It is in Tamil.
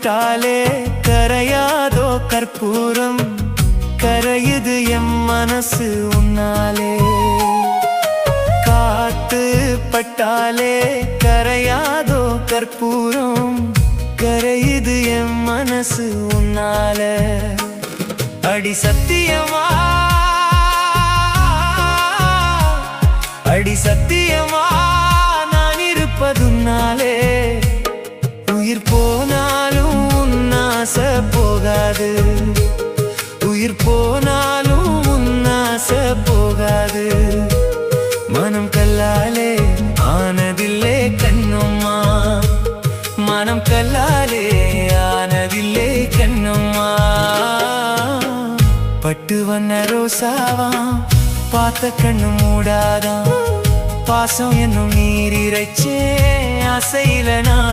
பட்டாலே கரையாதோ கற்பூரம் கரையுது எம் மனசு உன்னாலே காத்து பட்டாலே கரையாதோ கற்பூரம் கரையுது எம் மனசு உன்னால அடி சத்தியமா அடி சத்தியமா நான் இருப்பதுன்னாலே உயிர் போனாலும் உன்னாச போகாது உயிர் போனாலும் உன்னாச போகாது மனம் கல்லாலே ஆனதில்லே கண்ணும்மா மனம் கல்லாலே ஆனதில்லே கண்ணும்மா பட்டு வண்ண ரோசாவா பார்த்த கண்ணு மூடாதான் பாசம் என்னும் நீர் இறைச்சே ஆசையில நான்